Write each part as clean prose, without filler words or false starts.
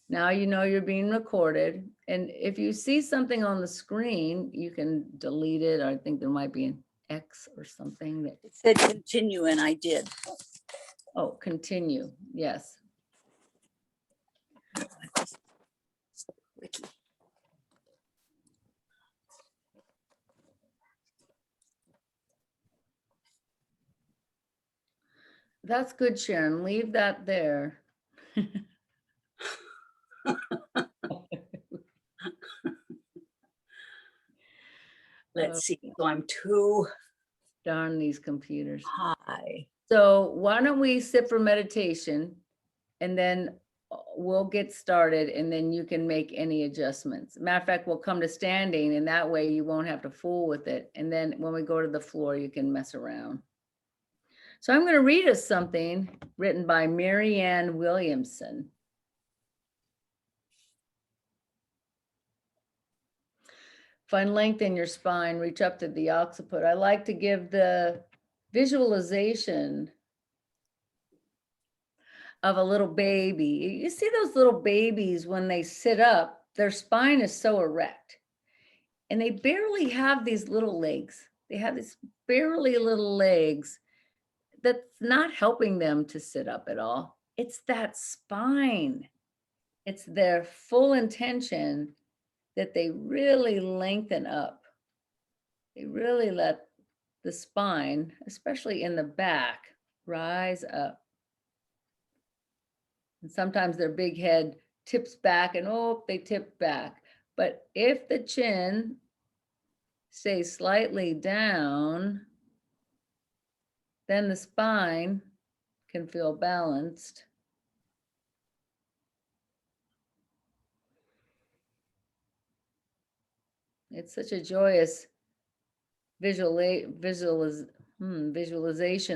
Now you know you're being recorded. And if you see something on the screen, you can delete it. I think there might be an X or something that, It said continue and I did. oh, continue. Yes. Wiki. That's good, Sharon. Leave that there. Let's see. So I'm too Darn these computers. high. So why don't we sit for meditation and then we'll get started and then you can make any adjustments. Matter of fact, we'll come to standing and that way you won't have to fool with it. And then when we go to the floor, you can mess around. So I'm going to read us something written by Marianne Williamson. Find length in your spine, reach up to the occiput. I like to give the visualization of a little baby. You see those little babies when they sit up, their spine is so erect and they barely have these little legs. They have these barely little legs that's not helping them to sit up at all. It's that spine. It's their full intention that they really lengthen up. They really let the spine, especially in the back, rise up. And sometimes their big head tips back and oh, they tip back. But if the chin stays slightly down, then the spine can feel balanced. It's such a joyous visualization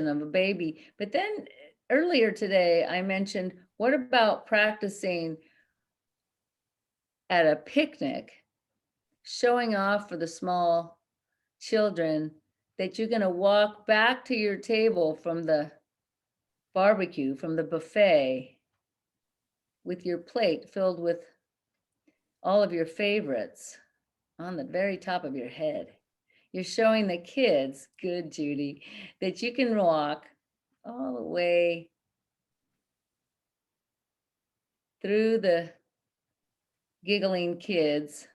of a baby. But then earlier today, I mentioned, what about practicing at a picnic, showing off for the small children that you're going to walk back to your table from the barbecue, from the buffet, with your plate filled with all of your favorites on the very top of your head. You're showing the kids, good Judy, that you can walk all the way through the giggling kids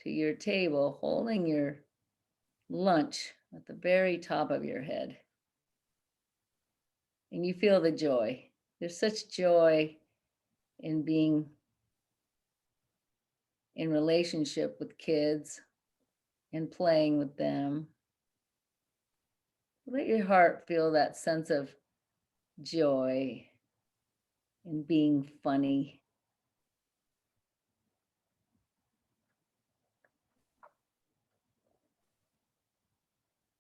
to your table, holding your lunch at the very top of your head. And you feel the joy. There's such joy in being in relationship with kids and playing with them. Let your heart feel that sense of joy and being funny.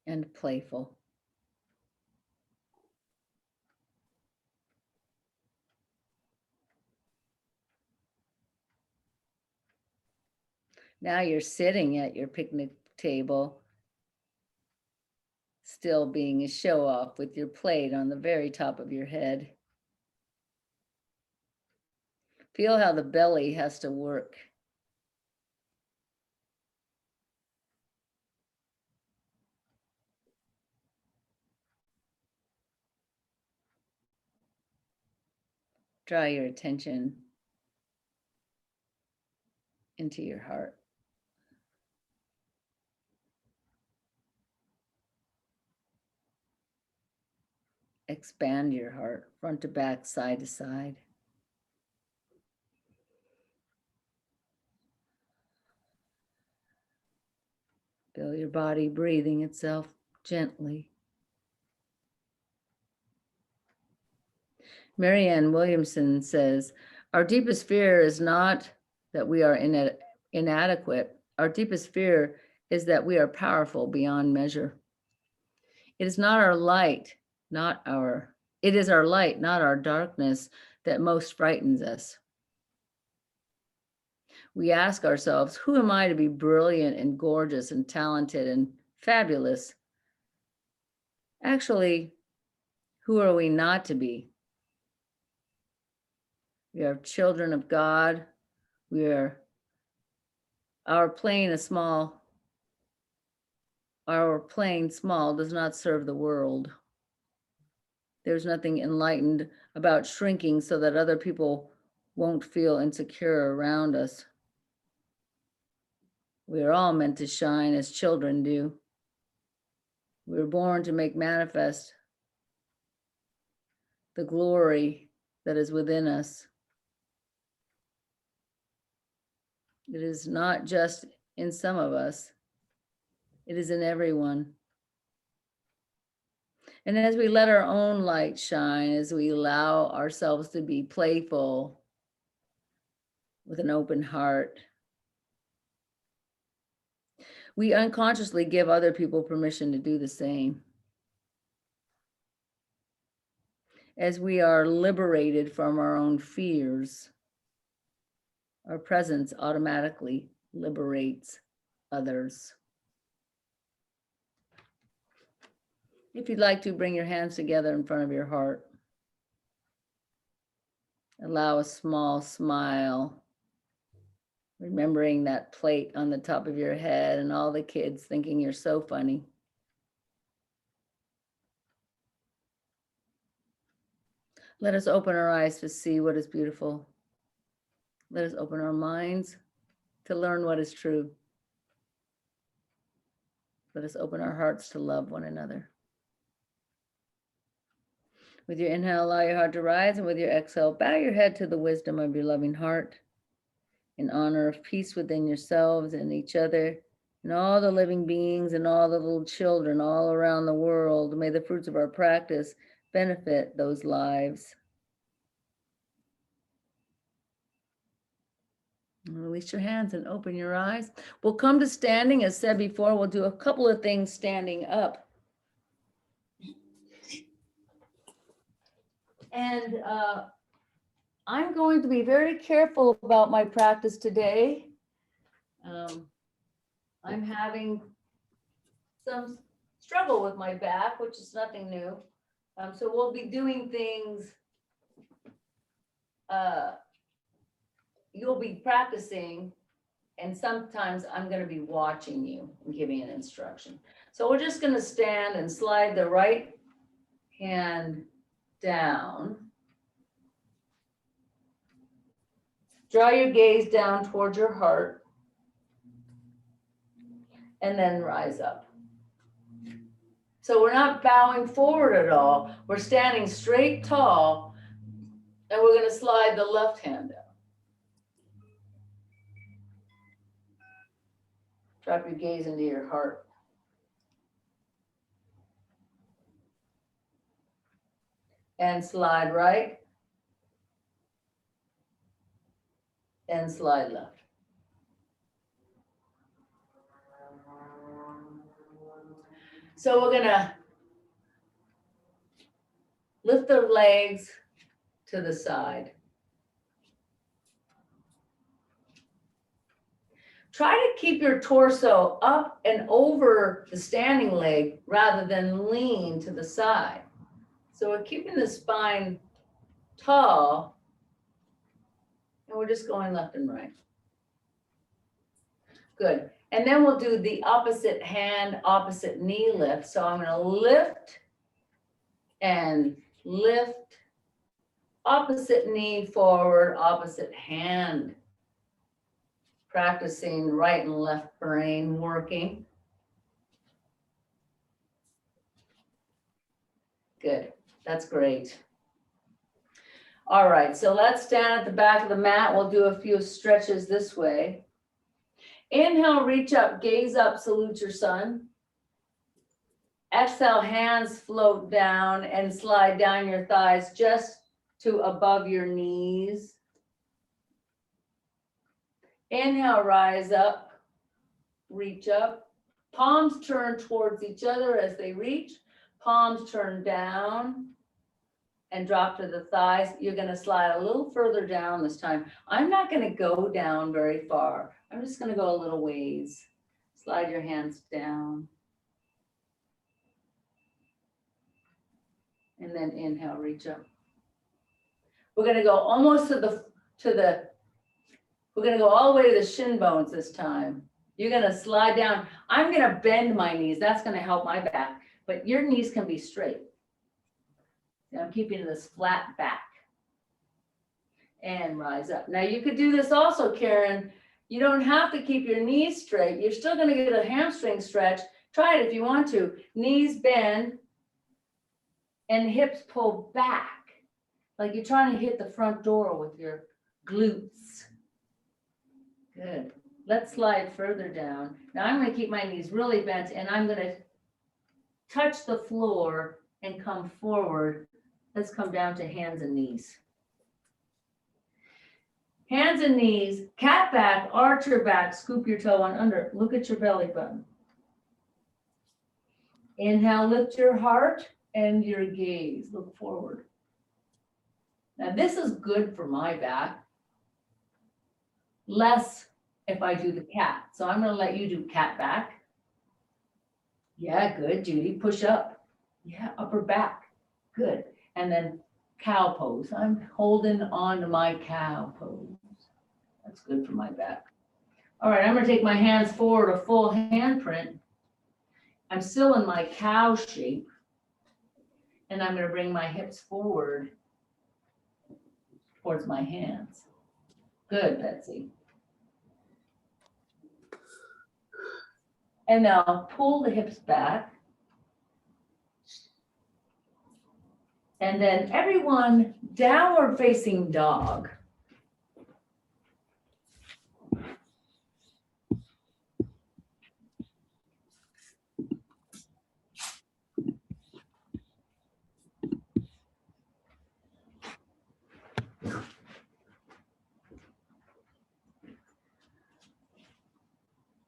And playful. Now you're sitting at your picnic table, still being a show off with your plate on the very top of your head. Feel how the belly has to work. Draw your attention into your heart. Expand your heart, front to back, side to side. Feel your body breathing itself gently. Marianne Williamson says, our deepest fear is not that we are inadequate. Our deepest fear is that we are powerful beyond measure. It is not our light, it is our light, not our darkness, that most frightens us. We ask ourselves, who am I to be brilliant and gorgeous and talented and fabulous? Actually, who are we not to be? We are children of God. We are our playing small does not serve the world. There's nothing enlightened about shrinking so that other people won't feel insecure around us. We are all meant to shine as children do. We were born to make manifest the glory that is within us. It is not just in some of us, it is in everyone. And as we let our own light shine, as we allow ourselves to be playful with an open heart, we unconsciously give other people permission to do the same. As we are liberated from our own fears, our presence automatically liberates others. If you'd like to, bring your hands together in front of your heart. Allow a small smile, remembering that plate on the top of your head and all the kids thinking you're so funny. Let us open our eyes to see what is beautiful. Let us open our minds to learn what is true. Let us open our hearts to love one another. With your inhale, allow your heart to rise, and with your exhale, bow your head to the wisdom of your loving heart in honor of peace within yourselves and each other and all the living beings and all the little children all around the world. May the fruits of our practice benefit those lives. Release your hands and open your eyes. We'll come to standing. As said before, we'll do a couple of things standing up. And I'm going to be very careful about my practice today. I'm having some struggle with my back, which is nothing new. So we'll be doing things, you'll be practicing, and sometimes I'm going to be watching you and giving an instruction. So we're just going to stand and slide the right hand down. Draw your gaze down towards your heart and then rise up. So we're not bowing forward at all. We're standing straight tall, and we're going to slide the left hand down. Drop your gaze into your heart. And slide right. And slide left. So we're gonna lift the legs to the side. Try to keep your torso up and over the standing leg rather than lean to the side. So we're keeping the spine tall, and we're just going left and right. Good. And then we'll do the opposite hand, opposite knee lift. So I'm going to lift and lift, opposite knee forward, opposite hand. Practicing right and left brain working. Good. That's great. All right. So let's stand at the back of the mat. We'll do a few stretches this way. Inhale, reach up, gaze up, salute your sun. Exhale, hands float down and slide down your thighs just to above your knees. Inhale, rise up, reach up. Palms turn towards each other as they reach. Palms turn down and drop to the thighs. You're going to slide a little further down this time. I'm not going to go down very far. I'm just going to go a little ways. Slide your hands down. And then inhale, reach up. We're gonna go almost we're gonna go all the way to the shin bones this time. You're gonna slide down. I'm gonna bend my knees. That's gonna help my back, but your knees can be straight. And I'm keeping this flat back. And rise up. Now you could do this also, Karen. You don't have to keep your knees straight. You're still gonna get a hamstring stretch. Try it if you want to. Knees bend and hips pull back. Like you're trying to hit the front door with your glutes. Good. Let's slide further down. Now I'm going to keep my knees really bent and I'm going to touch the floor and come forward. Let's come down to hands and knees. Hands and knees, cat back, arch your back, scoop your toe on under. Look at your belly button. Inhale, lift your heart and your gaze. Look forward. Now this is good for my back. Less if I do the cat. So I'm going to let you do cat back. Yeah, good, Judy. Push up. Yeah, upper back. Good. And then cow pose. I'm holding on to my cow pose. That's good for my back. All right, I'm going to take my hands forward, a full handprint. I'm still in my cow shape. And I'm going to bring my hips forward towards my hands. Good, Betsy. And now pull the hips back. And then everyone, downward facing dog.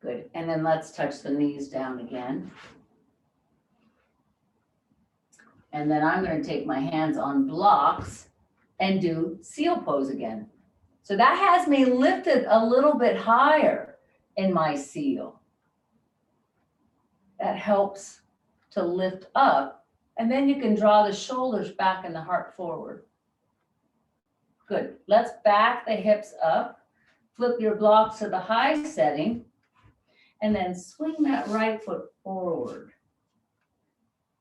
Good, and then let's touch the knees down again. And then I'm going to take my hands on blocks and do seal pose again. So that has me lifted a little bit higher in my seal. That helps to lift up. And then you can draw the shoulders back and the heart forward. Good, let's back the hips up. Flip your blocks to the high setting. And then swing that right foot forward.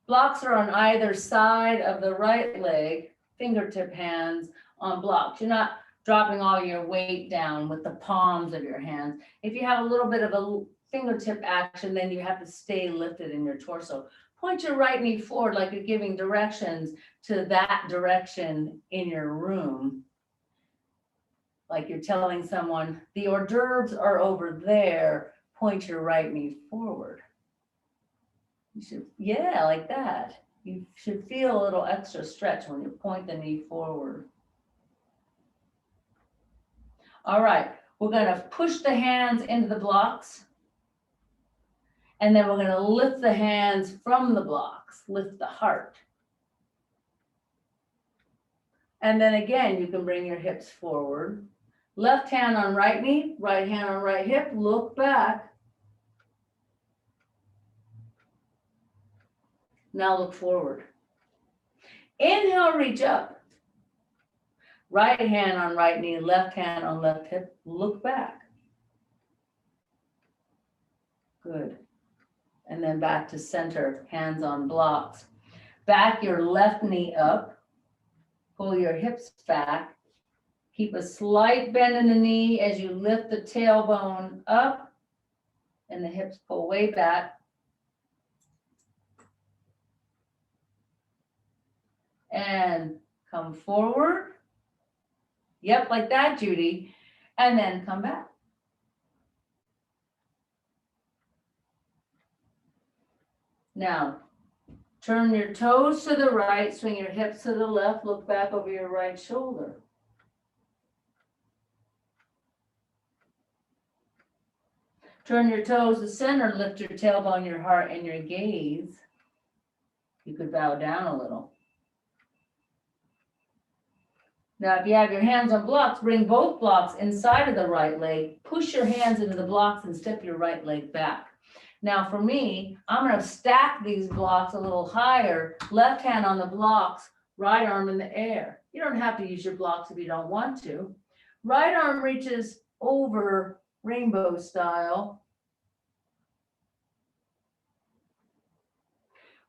Blocks are on either side of the right leg, fingertip hands on blocks. You're not dropping all your weight down with the palms of your hands. If you have a little bit of a fingertip action, then you have to stay lifted in your torso. Point your right knee forward like you're giving directions to that direction in your room. Like you're telling someone, the hors d'oeuvres are over there. Point your right knee forward. You should, yeah, like that. You should feel a little extra stretch when you point the knee forward. All right, we're going to push the hands into the blocks. And then we're going to lift the hands from the blocks, lift the heart. And then again, you can bring your hips forward. Left hand on right knee, right hand on right hip, look back. Now look forward. Inhale, reach up. Right hand on right knee, left hand on left hip, look back. Good. And then back to center, hands on blocks. Back your left knee up. Pull your hips back. Keep a slight bend in the knee as you lift the tailbone up and the hips pull way back. And come forward. Yep, like that, Judy. And then come back. Now, turn your toes to the right, swing your hips to the left, look back over your right shoulder. Turn your toes to center, lift your tailbone, your heart, and your gaze. You could bow down a little. Now, if you have your hands on blocks, bring both blocks inside of the right leg, push your hands into the blocks and step your right leg back. Now for me, I'm going to stack these blocks a little higher, left hand on the blocks, right arm in the air. You don't have to use your blocks if you don't want to. Right arm reaches over rainbow style.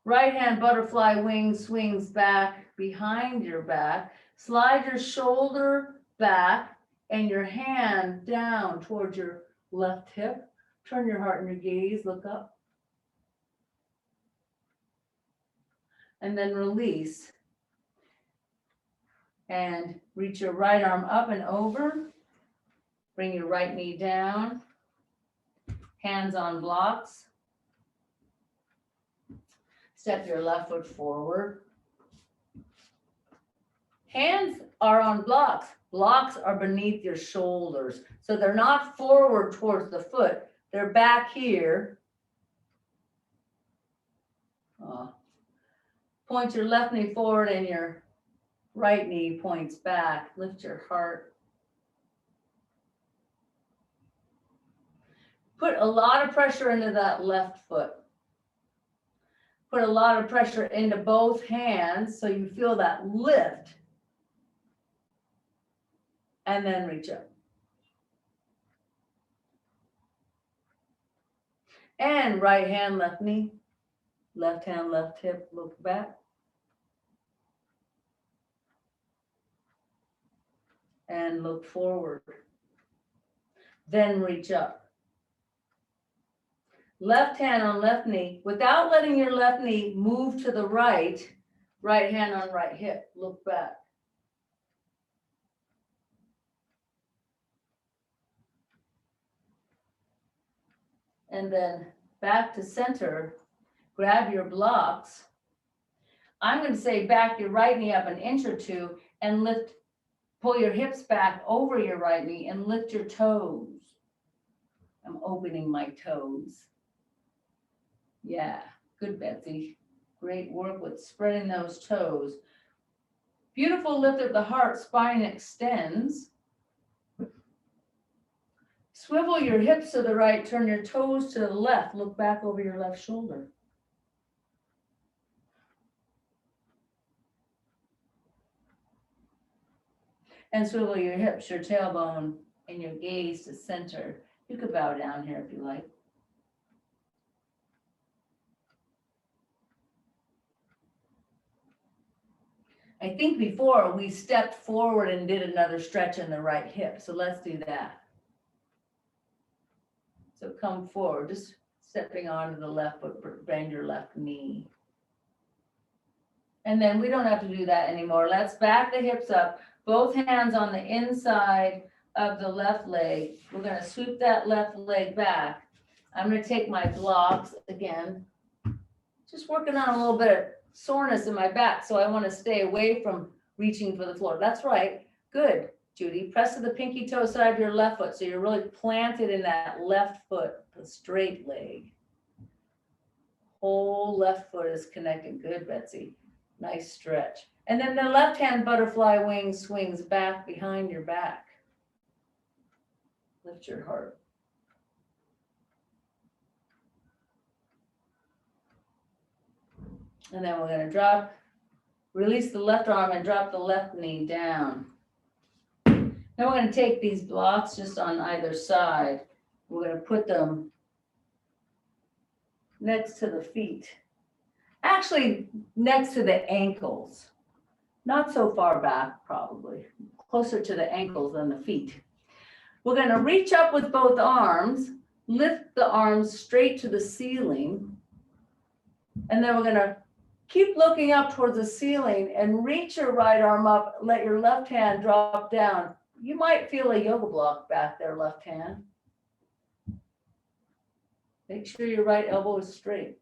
Right hand butterfly wing swings back behind your back. Slide your shoulder back and your hand down towards your left hip. Turn your heart and your gaze, look up. And then release. And reach your right arm up and over. Bring your right knee down. Hands on blocks. Step your left foot forward. Hands are on blocks. Blocks are beneath your shoulders. So they're not forward towards the foot. They're back here. Point your left knee forward and your right knee points back. Lift your heart. Put a lot of pressure into that left foot. Put a lot of pressure into both hands so you feel that lift. And then reach up. And right hand, left knee. Left hand, left hip, look back. And look forward. Then reach up. Left hand on left knee, without letting your left knee move to the right, right hand on right hip, look back. And then back to center, grab your blocks. I'm going to say back your right knee up an inch or two and lift, pull your hips back over your right knee and lift your toes. I'm opening my toes. Yeah, good, Betsy. Great work with spreading those toes. Beautiful lift of the heart, spine extends. Swivel your hips to the right, turn your toes to the left, look back over your left shoulder. And swivel your hips, your tailbone, and your gaze to center. You could bow down here if you like. I think before we stepped forward and did another stretch in the right hip. So let's do that. So come forward, just stepping onto the left foot, bend your left knee. And then we don't have to do that anymore. Let's back the hips up, both hands on the inside of the left leg. We're going to sweep that left leg back. I'm going to take my blocks again, just working on a little bit of soreness in my back. So I want to stay away from reaching for the floor. That's right. Good, Judy. Press to the pinky toe side of your left foot. So you're really planted in that left foot, the straight leg. Whole left foot is connected. Good, Betsy. Nice stretch. And then the left hand butterfly wing swings back behind your back. Lift your heart. And then we're going to drop, release the left arm and drop the left knee down. Now we're going to take these blocks just on either side. We're going to put them next to the feet. Actually, next to the ankles. Not so far back, probably. Closer to the ankles than the feet. We're going to reach up with both arms, lift the arms straight to the ceiling, and then we're going to keep looking up towards the ceiling and reach your right arm up, let your left hand drop down. You might feel a yoga block back there, left hand. Make sure your right elbow is straight.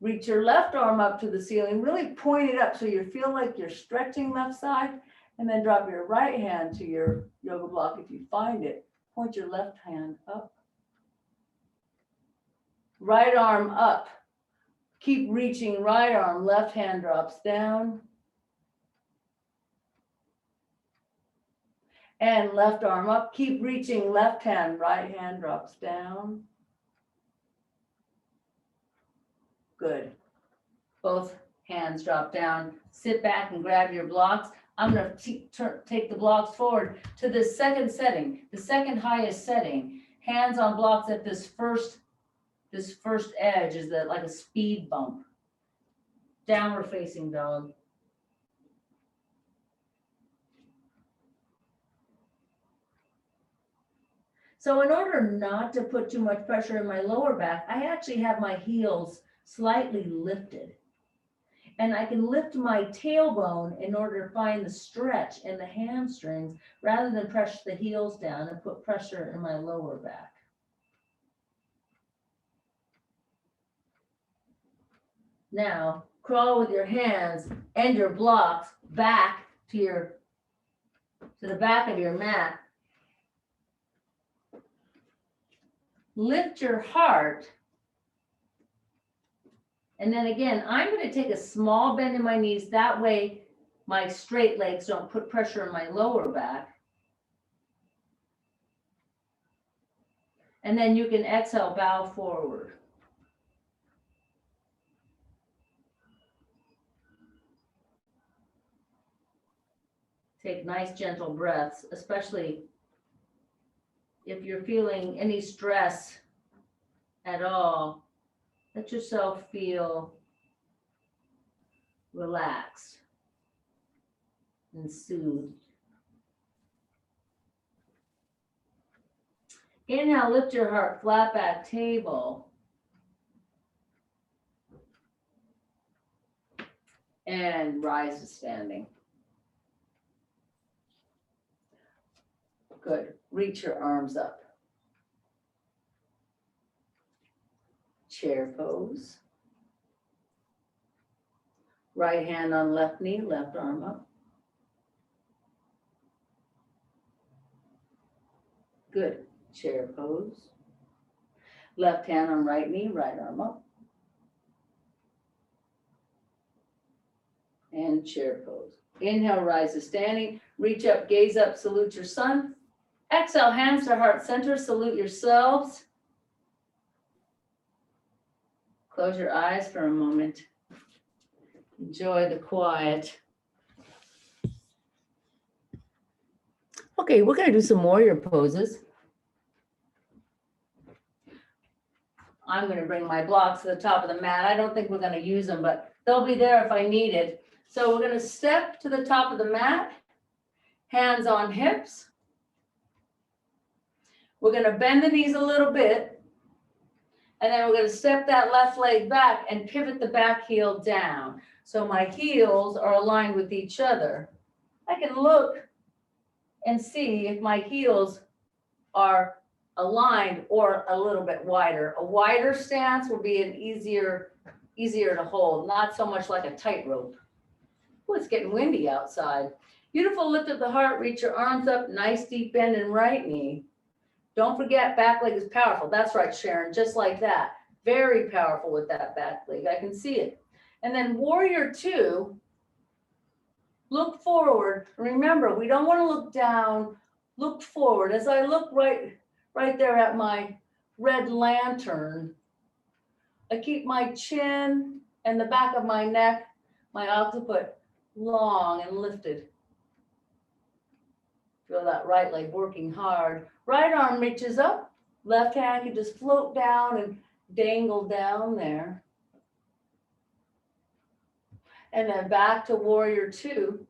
Reach your left arm up to the ceiling, really point it up so you feel like you're stretching left side, and then drop your right hand to your yoga block if you find it. Point your left hand up. Right arm up. Keep reaching right arm, left hand drops down. And left arm up, keep reaching left hand, right hand drops down. Good. Both hands drop down. Sit back and grab your blocks. I'm gonna take the blocks forward to the second setting, the second highest setting. Hands on blocks at this first edge is that like a speed bump. Downward facing dog. So in order not to put too much pressure in my lower back, I actually have my heels slightly lifted. And I can lift my tailbone in order to find the stretch in the hamstrings rather than press the heels down and put pressure in my lower back. Now, crawl with your hands and your blocks back to the back of your mat. Lift your heart. And then again, I'm going to take a small bend in my knees. That way my straight legs don't put pressure on my lower back. And then you can exhale, bow forward. Take nice gentle breaths, especially if you're feeling any stress at all. Let yourself feel relaxed and soothed. Inhale, lift your heart, flat back table. And rise to standing. Good. Reach your arms up. Chair pose. Right hand on left knee, left arm up. Good. Chair pose. Left hand on right knee, right arm up. And chair pose. Inhale, rise to standing. Reach up, gaze up, salute your sun. Exhale, hands to heart center, salute yourselves. Close your eyes for a moment. Enjoy the quiet. Okay, we're going to do some warrior poses. I'm going to bring my blocks to the top of the mat. I don't think we're going to use them, but they'll be there if I need it. So we're going to step to the top of the mat, hands on hips. We're going to bend the knees a little bit. And then we're going to step that left leg back and pivot the back heel down. So my heels are aligned with each other. I can look and see if my heels are aligned or a little bit wider. A wider stance will be an easier to hold, not so much like a tightrope. Oh, it's getting windy outside. Beautiful lift of the heart, reach your arms up, nice deep bend in right knee. Don't forget, back leg is powerful. That's right, Sharon, just like that. Very powerful with that back leg. I can see it. And then warrior two, look forward. Remember, we don't want to look down, look forward. As I look right there at my red lantern, I keep my chin and the back of my neck, my occiput, long and lifted. Feel that right leg working hard. Right arm reaches up. Left hand can just float down and dangle down there. And then back to warrior two.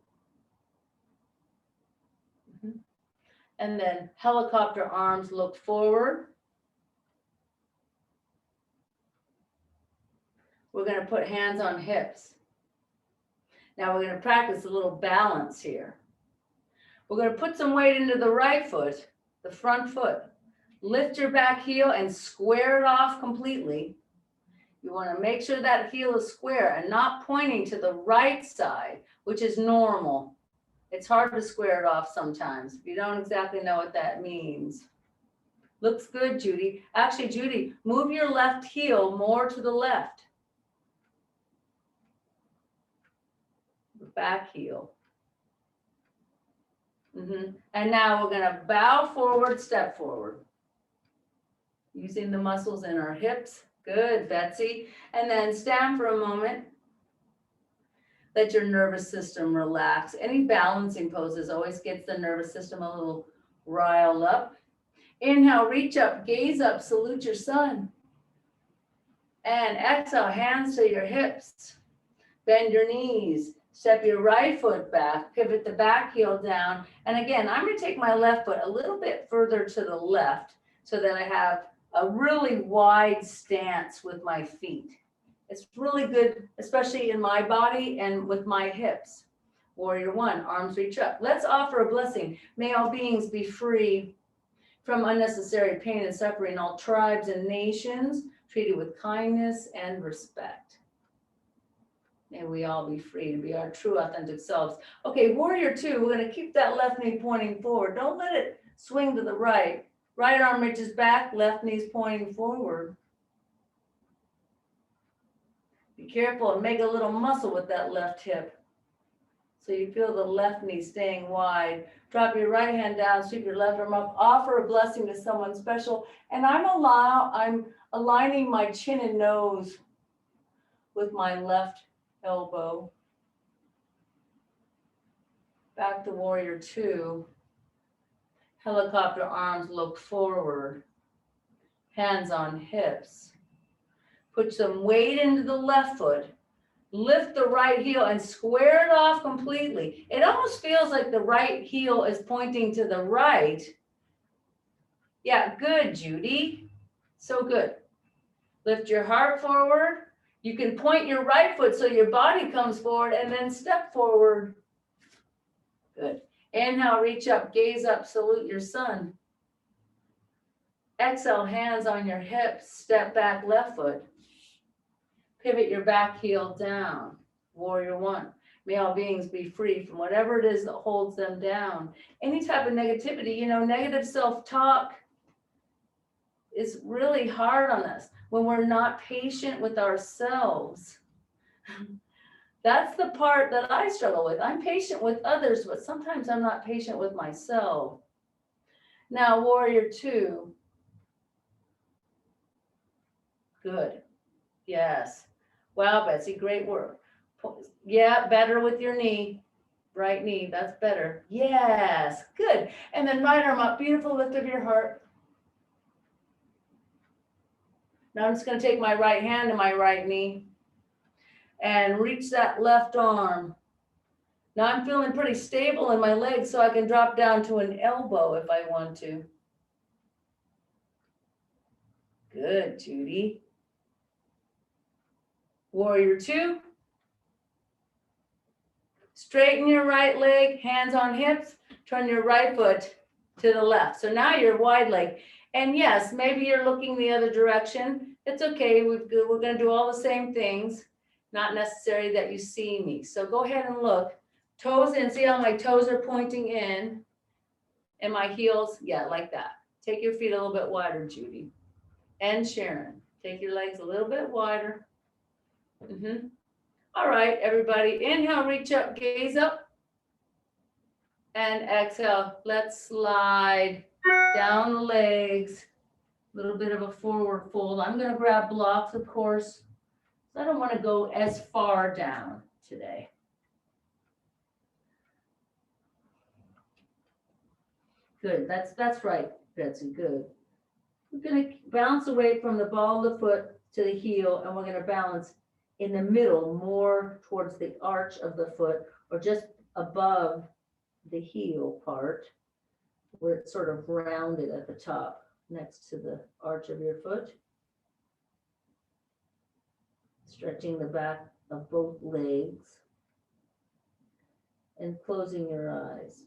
And then helicopter arms look forward. We're going to put hands on hips. Now we're going to practice a little balance here. We're going to put some weight into the right foot, the front foot. Lift your back heel and square it off completely. You want to make sure that heel is square and not pointing to the right side, which is normal. It's hard to square it off sometimes. You don't exactly know what that means. Looks good, Judy. Actually, Judy, move your left heel more to the left. The back heel. And now we're going to bow forward, step forward. Using the muscles in our hips. Good, Betsy. And then stand for a moment. Let your nervous system relax. Any balancing poses always gets the nervous system a little riled up. Inhale, reach up, gaze up, salute your sun. And exhale, hands to your hips. Bend your knees. Step your right foot back. Pivot the back heel down. And again, I'm going to take my left foot a little bit further to the left so that I have a really wide stance with my feet. It's really good, especially in my body and with my hips. Warrior one, arms reach up. Let's offer a blessing. May all beings be free from unnecessary pain and suffering. All tribes and nations treated with kindness and respect. May we all be free to be our true authentic selves. Okay, warrior two, we're going to keep that left knee pointing forward. Don't let it swing to the right. Right arm reaches back, left knee's pointing forward. Be careful and make a little muscle with that left hip. So you feel the left knee staying wide. Drop your right hand down, sweep your left arm up, offer a blessing to someone special. And I'm aligning my chin and nose with my left elbow. Back to warrior two. Helicopter arms look forward. Hands on hips. Put some weight into the left foot. Lift the right heel and square it off completely. It almost feels like the right heel is pointing to the right. Yeah, good, Judy. So good. Lift your heart forward. You can point your right foot so your body comes forward and then step forward. Good. Inhale, reach up, gaze up, salute your sun. Exhale, hands on your hips, step back, left foot. Pivot your back heel down. Warrior one. May all beings be free from whatever it is that holds them down. Any type of negativity, negative self-talk is really hard on us when we're not patient with ourselves. That's the part that I struggle with. I'm patient with others, but sometimes I'm not patient with myself. Now, warrior two. Good. Yes. Wow, Betsy, great work. Yeah, better with your knee. Right knee, that's better. Yes, good. And then right arm up, beautiful lift of your heart. Now I'm just going to take my right hand to my right knee and reach that left arm. Now I'm feeling pretty stable in my legs, so I can drop down to an elbow if I want to. Good, Judy. Warrior two. Straighten your right leg, hands on hips, turn your right foot to the left. So now you're wide leg. And yes, maybe you're looking the other direction. It's okay, we're going to do all the same things. Not necessary that you see me. So go ahead and look. Toes in, see how my toes are pointing in? And my heels, yeah, like that. Take your feet a little bit wider, Judy. And Sharon, take your legs a little bit wider. All right, everybody, inhale, reach up, gaze up. And exhale, let's slide down the legs. A little bit of a forward fold. I'm going to grab blocks, of course. I don't want to go as far down today. Good, that's right, Betsy, good. We're going to bounce away from the ball of the foot to the heel, and we're going to balance in the middle, more towards the arch of the foot, or just above the heel part, where it's sort of rounded at the top, next to the arch of your foot. Stretching the back of both legs and closing your eyes.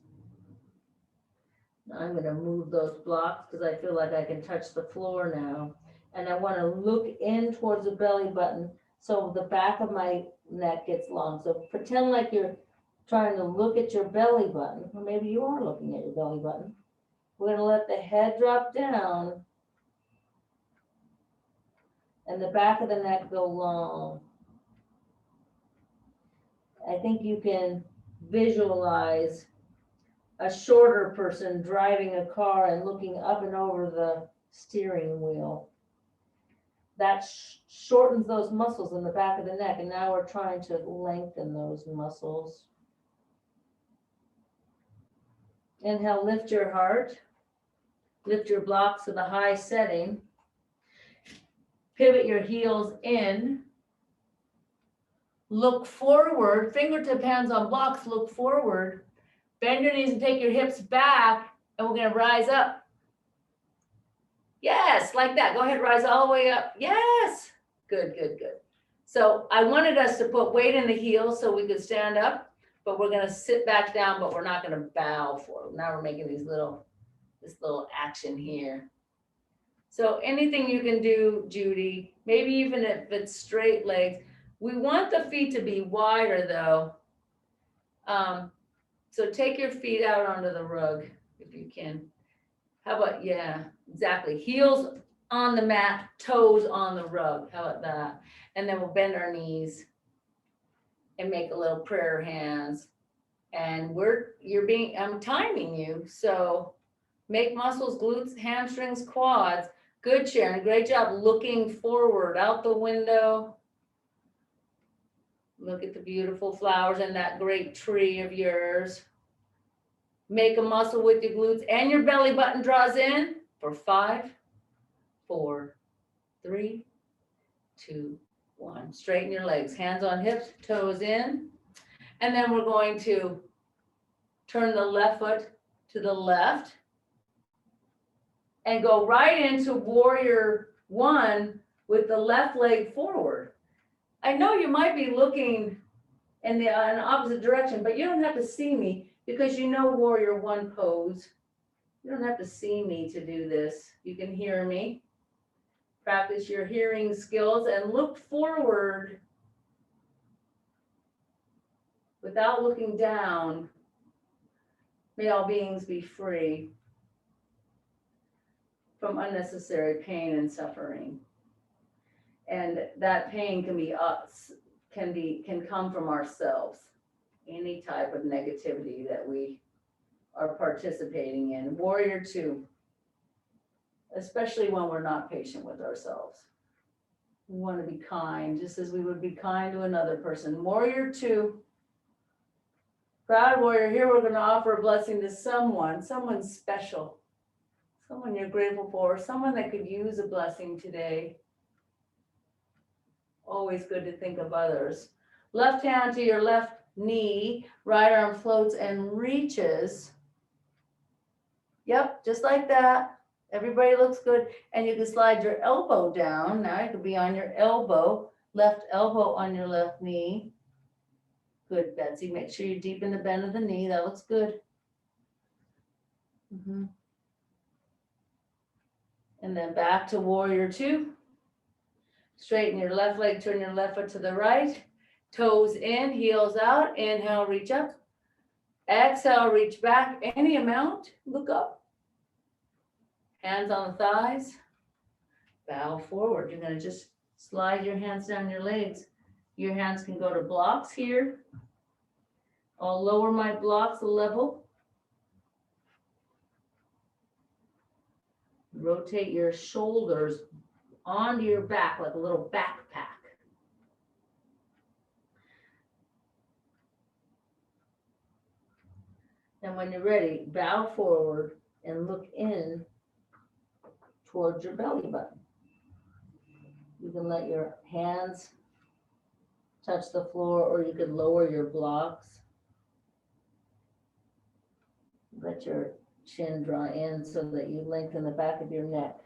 Now I'm going to move those blocks because I feel like I can touch the floor now. And I want to look in towards the belly button so the back of my neck gets long. So pretend like you're trying to look at your belly button, or maybe you are looking at your belly button. We're going to let the head drop down and the back of the neck go long. I think you can visualize a shorter person driving a car and looking up and over the steering wheel. that shortens those muscles in the back of the neck. And now we're trying to lengthen those muscles. Inhale, lift your heart. Lift your blocks to the high setting. Pivot your heels in. Look forward. Fingertip hands on blocks. Look forward. Bend your knees and take your hips back. And we're going to rise up. Yes, like that. Go ahead, rise all the way up. Yes. Good, good, good. So I wanted us to put weight in the heels so we could stand up, but we're going to sit back down, but we're not going to bow forward. Now we're making this little action here. So anything you can do, Judy, maybe even if it's straight legs. We want the feet to be wider though. So take your feet out onto the rug if you can. How about, yeah, exactly. Heels on the mat, toes on the rug. How about that? And then we'll bend our knees and make a little prayer hands. And I'm timing you. So make muscles, glutes, hamstrings, quads. Good, Sharon. Great job looking forward out the window. Look at the beautiful flowers and that great tree of yours. Make a muscle with your glutes and your belly button draws in for 5, 4, 3, 2, 1. Straighten your legs, hands on hips, toes in. And then we're going to turn the left foot to the left and go right into warrior 1 with the left leg forward. I know you might be looking in the opposite direction, but you don't have to see me because you know warrior 1 pose. You don't have to see me to do this. You can hear me. Practice your hearing skills and look forward without looking down. May all beings be free from unnecessary pain and suffering. And that pain can be us, can come from ourselves. Any type of negativity that we are participating in. Warrior 2, especially when we're not patient with ourselves. We want to be kind, just as we would be kind to another person. Warrior 2, proud warrior. Here we're going to offer a blessing to someone special, someone you're grateful for, someone that could use a blessing today. Always good to think of others. Left hand to your left knee, right arm floats and reaches. Yep, just like that. Everybody looks good. And you can slide your elbow down. Now you could be on your elbow, left elbow on your left knee. Good, Betsy. Make sure you deepen the bend of the knee. That looks good. And then back to warrior 2. Straighten your left leg, turn your left foot to the right. Toes in, heels out. Inhale, reach up. Exhale, reach back. Any amount, look up. Hands on the thighs. Bow forward. You're going to just slide your hands down your legs. Your hands can go to blocks here. I'll lower my blocks a level. Rotate your shoulders onto your back like a little backpack. And when you're ready, bow forward and look in towards your belly button. You can let your hands touch the floor, or you could lower your blocks. Let your chin draw in so that you lengthen the back of your neck.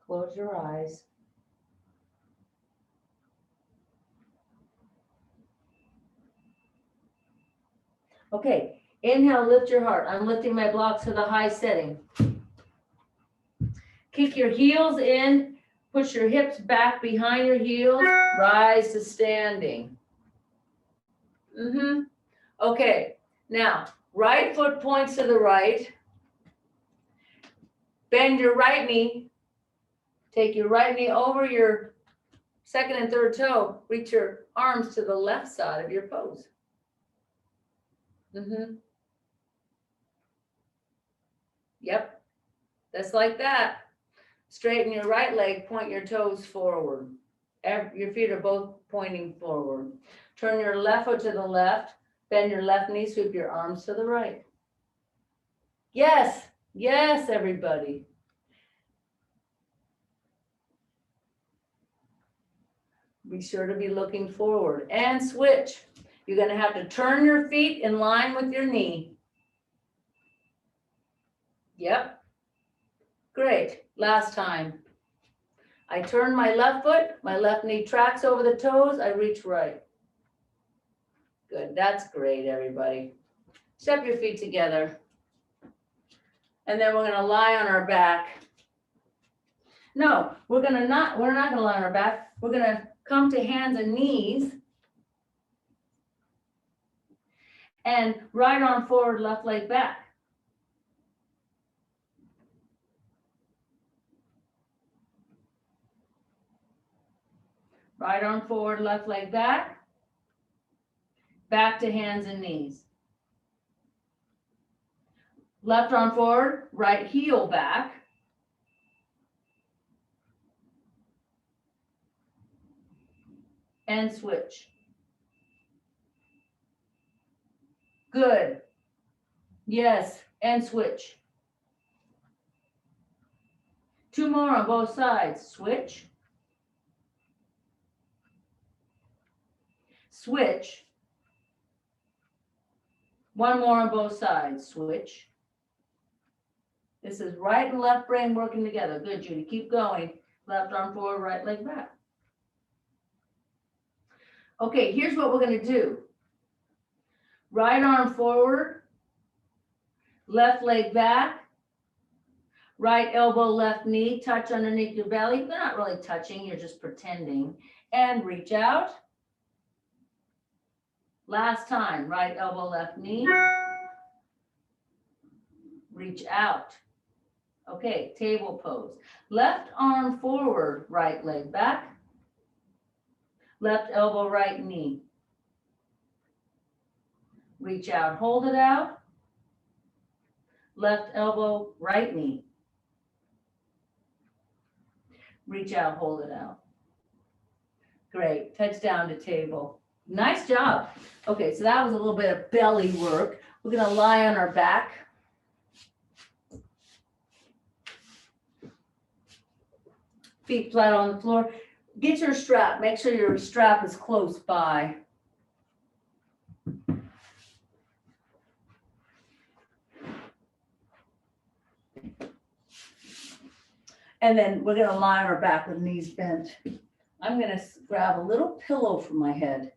Close your eyes. Okay, inhale, lift your heart. I'm lifting my blocks to the high setting. Kick your heels in, push your hips back behind your heels, rise to standing. Okay, now, right foot points to the right. Bend your right knee. Take your right knee over your second and third toe, reach your arms to the left side of your pose. Yep, just like that. Straighten your right leg, point your toes forward. Your feet are both pointing forward. Turn your left foot to the left, bend your left knee, sweep your arms to the right. Yes, yes, everybody. Be sure to be looking forward and switch. You're going to have to turn your feet in line with your knee. Yep. Great. Last time. I turn my left foot, my left knee tracks over the toes, I reach right. Good. That's great, everybody. Step your feet together. And then we're going to lie on our back. No, we're not going to lie on our back. We're going to come to hands and knees. And right arm forward, left leg back. Right arm forward, left leg back. Back to hands and knees. Left arm forward, right heel back. And switch. Good. Yes, and switch. Two more on both sides. Switch. Switch. One more on both sides. Switch. This is right and left brain working together. Good, Judy. Keep going. Left arm forward, right leg back. Okay, here's what we're going to do. Right arm forward, left leg back, right elbow, left knee, touch underneath your belly. They're not really touching, you're just pretending. And reach out. Last time, right elbow, left knee. Reach out. Okay, table pose. Left arm forward, right leg back. Left elbow, right knee. Reach out, hold it out. Left elbow, right knee. Reach out, hold it out. Great, touch down to table. Nice job. Okay, so that was a little bit of belly work. We're gonna lie on our back. Feet flat on the floor. Get your strap. Make sure your strap is close by. And then we're going to lie on our back with knees bent. I'm going to grab a little pillow for my head.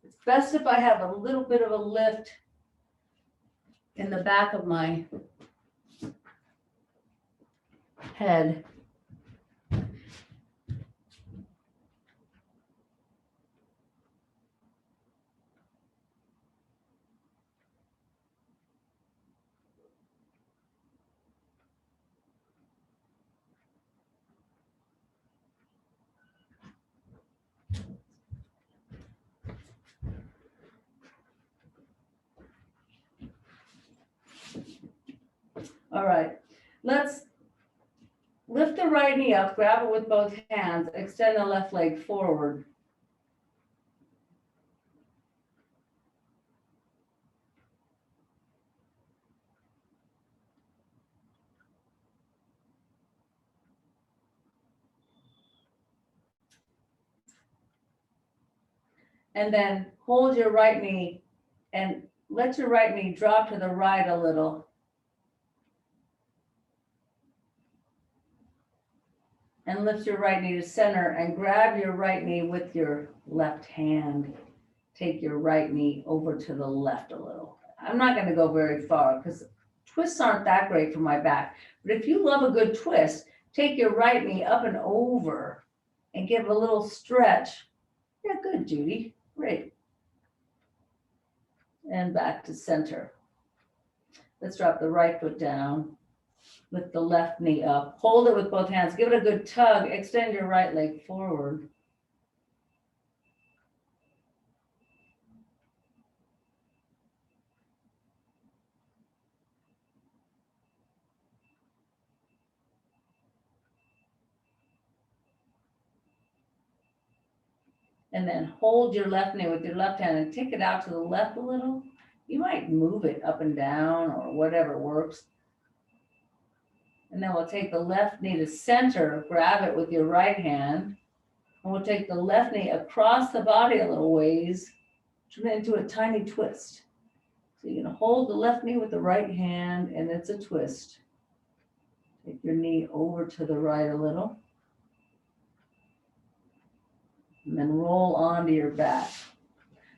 It's best if I have a little bit of a lift in the back of my head. All right, let's lift the right knee up, grab it with both hands, extend the left leg forward. And then hold your right knee and let your right knee drop to the right a little. And lift your right knee to center and grab your right knee with your left hand. Take your right knee over to the left a little. I'm not going to go very far because twists aren't that great for my back. But if you love a good twist, take your right knee up and over and give it a little stretch. Yeah, good, Judy. Great. And back to center. Let's drop the right foot down. Lift the left knee up. Hold it with both hands. Give it a good tug. Extend your right leg forward. And then hold your left knee with your left hand and take it out to the left a little. You might move it up and down or whatever works. And then we'll take the left knee to center, grab it with your right hand. And we'll take the left knee across the body a little ways, turn it into a tiny twist. So you're gonna hold the left knee with the right hand and it's a twist. Take your knee over to the right a little. And then roll onto your back.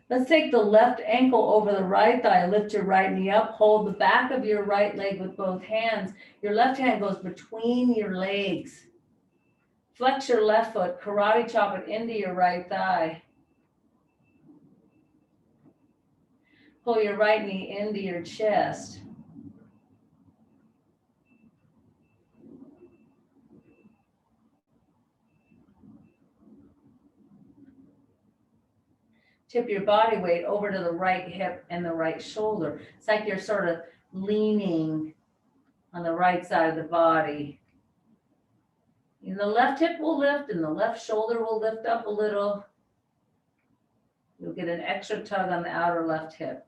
Let's take the left ankle over the right thigh, lift your right knee up, hold the back of your right leg with both hands. Your left hand goes between your legs. Flex your left foot, karate chop it into your right thigh. Pull your right knee into your chest. Tip your body weight over to the right hip and the right shoulder. It's like you're sort of leaning on the right side of the body. And the left hip will lift and the left shoulder will lift up a little. You'll get an extra tug on the outer left hip.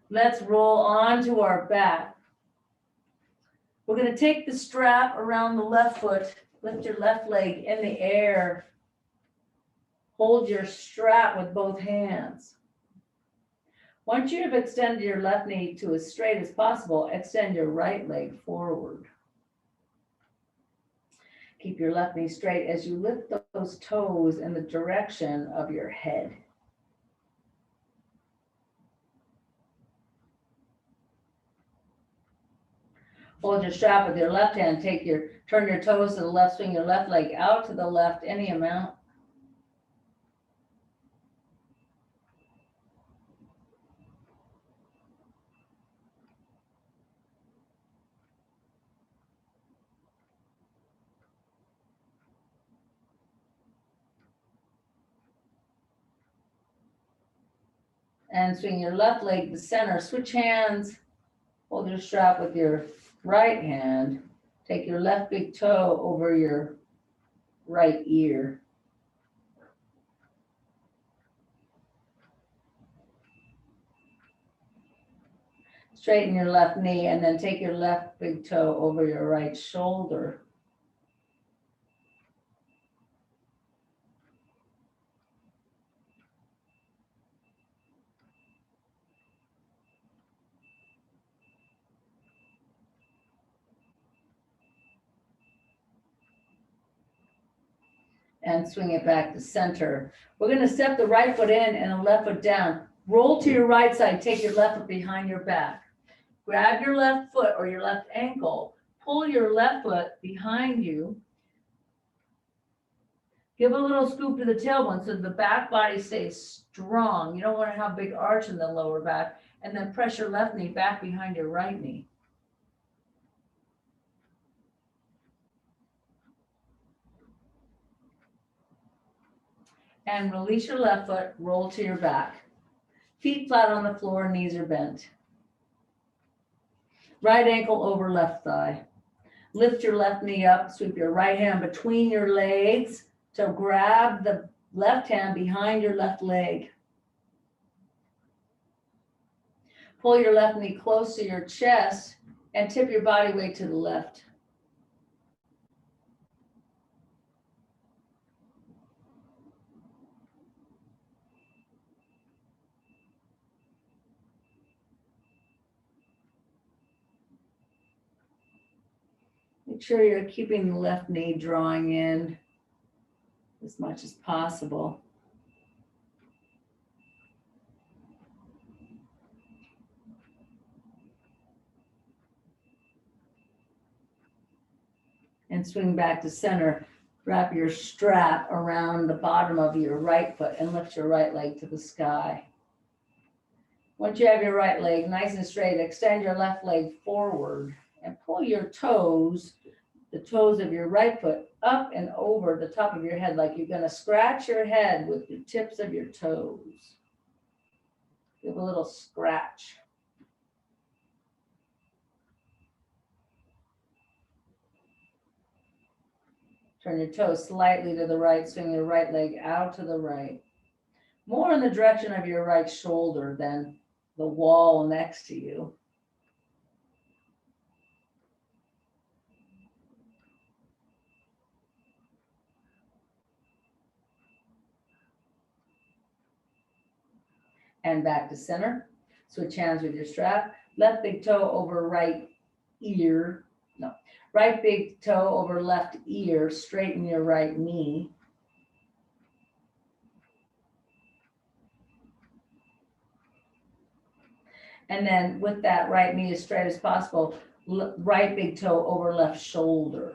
Let's roll onto our back. We're going to take the strap around the left foot, lift your left leg in the air. Hold your strap with both hands. Once you have extended your left knee to as straight as possible, extend your right leg forward. Keep your left knee straight as you lift those toes in the direction of your head. Hold your strap with your left hand, turn your toes to the left, swing your left leg out to the left, any amount. And swing your left leg to center, switch hands, hold your strap with your right hand, take your left big toe over your right ear. Straighten your left knee and then take your left big toe over your right shoulder. And swing it back to center. We're going to step the right foot in and the left foot down. Roll to your right side, take your left foot behind your back. Grab your left foot or your left ankle, pull your left foot behind you. Give a little scoop to the tailbone so the back body stays strong. You don't want to have a big arch in the lower back. And then press your left knee back behind your right knee. And release your left foot, roll to your back. Feet flat on the floor, knees are bent. Right ankle over left thigh. Lift your left knee up, sweep your right hand between your legs to grab the left hand behind your left leg. Pull your left knee close to your chest and tip your body weight to the left. Make sure you're keeping the left knee drawing in as much as possible. And swing back to center. Wrap your strap around the bottom of your right foot and lift your right leg to the sky. Once you have your right leg nice and straight, extend your left leg forward and pull your toes, the toes of your right foot, up and over the top of your head like you're going to scratch your head with the tips of your toes. Give a little scratch. Turn your toes slightly to the right, swing your right leg out to the right. More in the direction of your right shoulder than the wall next to you. And back to center. Switch hands with your strap. Left big toe over right ear. No, right big toe over left ear. Straighten your right knee. And then with that right knee as straight as possible, right big toe over left shoulder.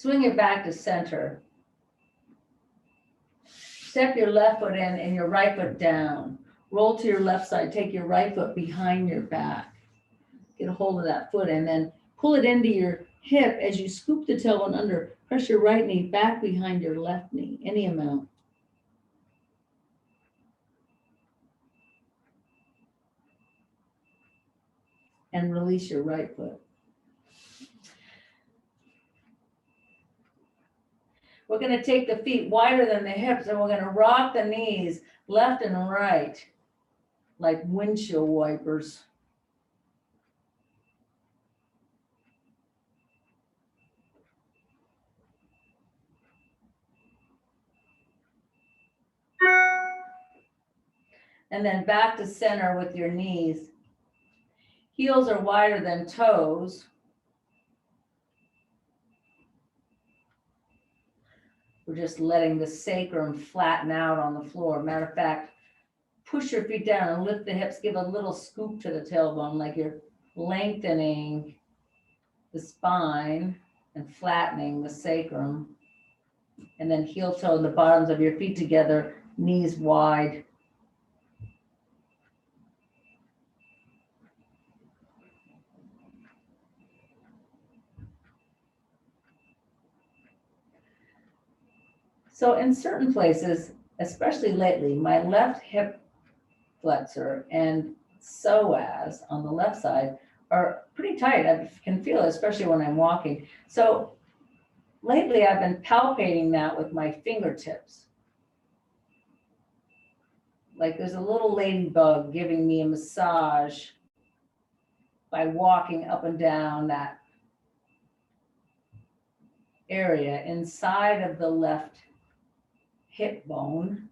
Swing it back to center. Step your left foot in and your right foot down. Roll to your left side, take your right foot behind your back. Get a hold of that foot and then pull it into your hip as you scoop the tailbone under. Press your right knee back behind your left knee, any amount. And release your right foot. We're going to take the feet wider than the hips and we're going to rock the knees left and right like windshield wipers. And then back to center with your knees. Heels are wider than toes. We're just letting the sacrum flatten out on the floor. Matter of fact, push your feet down and lift the hips. Give a little scoop to the tailbone like you're lengthening the spine and flattening the sacrum. And then heel toe and the bottoms of your feet together, knees wide. So in certain places, especially lately, my left hip flexor and psoas on the left side are pretty tight. I can feel it, especially when I'm walking. So lately I've been palpating that with my fingertips. Like there's a little ladybug giving me a massage by walking up and down that area inside of the left hip bone,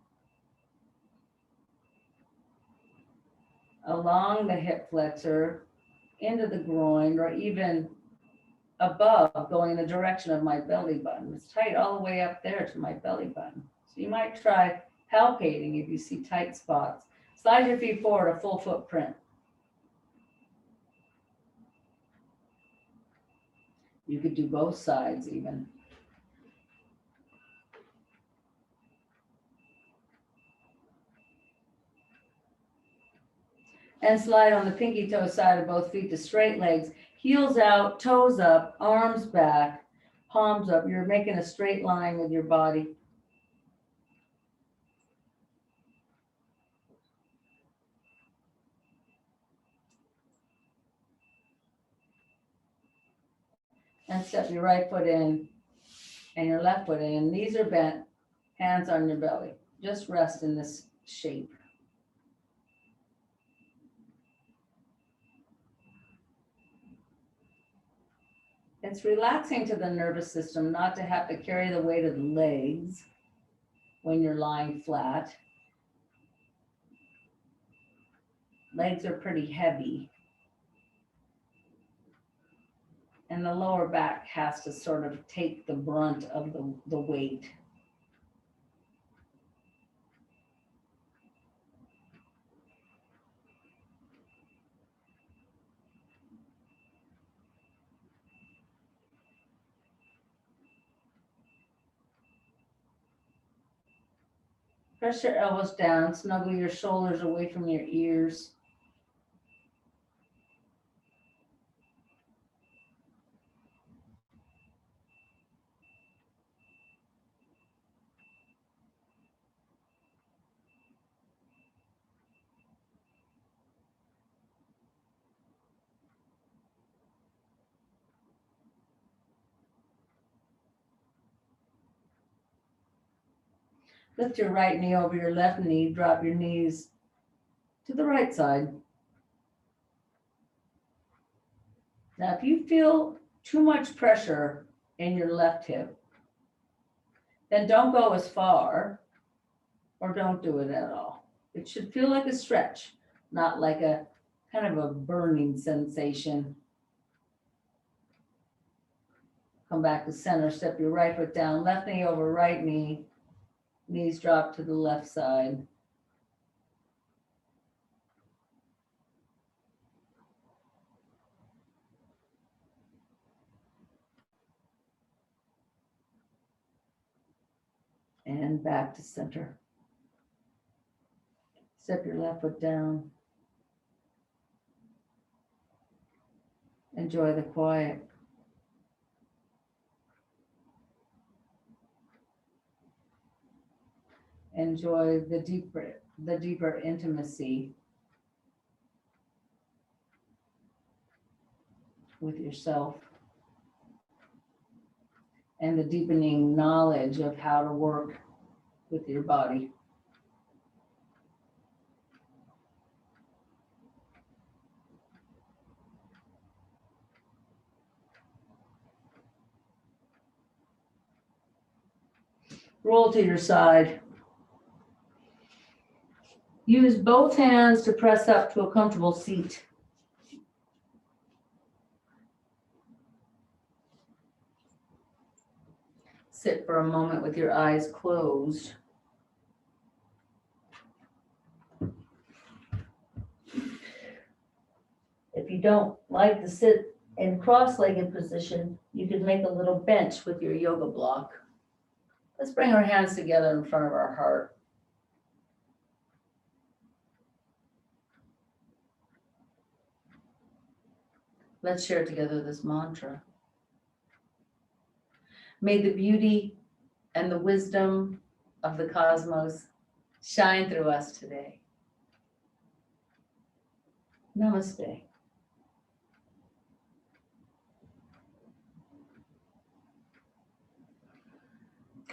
along the hip flexor, into the groin, or even above, going in the direction of my belly button. It's tight all the way up there to my belly button. So you might try palpating if you see tight spots. Slide your feet forward, a full footprint. You could do both sides even. And slide on the pinky toe side of both feet to straight legs, heels out, toes up, arms back, palms up. You're making a straight line with your body. And step your right foot in and your left foot in. Knees are bent, hands on your belly. Just rest in this shape. It's relaxing to the nervous system not to have to carry the weight of the legs when you're lying flat. Legs are pretty heavy. And the lower back has to sort of take the brunt of the weight. Press your elbows down, snuggle your shoulders away from your ears. Lift your right knee over your left knee, drop your knees to the right side. Now, if you feel too much pressure in your left hip, then don't go as far or don't do it at all. It should feel like a stretch, not like a kind of a burning sensation. Come back to center, step your right foot down, left knee over right knee, knees drop to the left side. And back to center. Step your left foot down. Enjoy the quiet. Enjoy the deeper intimacy with yourself and the deepening knowledge of how to work with your body. Roll to your side. Use both hands to press up to a comfortable seat. Sit for a moment with your eyes closed. If you don't like to sit in cross-legged position, you could make a little bench with your yoga block. Let's bring our hands together in front of our heart. Let's share together this mantra. May the beauty and the wisdom of the cosmos shine through us today. Namaste.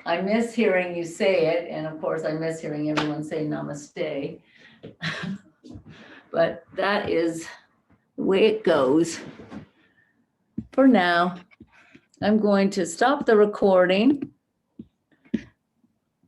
I miss hearing you say it, and of course I miss hearing everyone say namaste. But that is the way it goes. For now, I'm going to stop the recording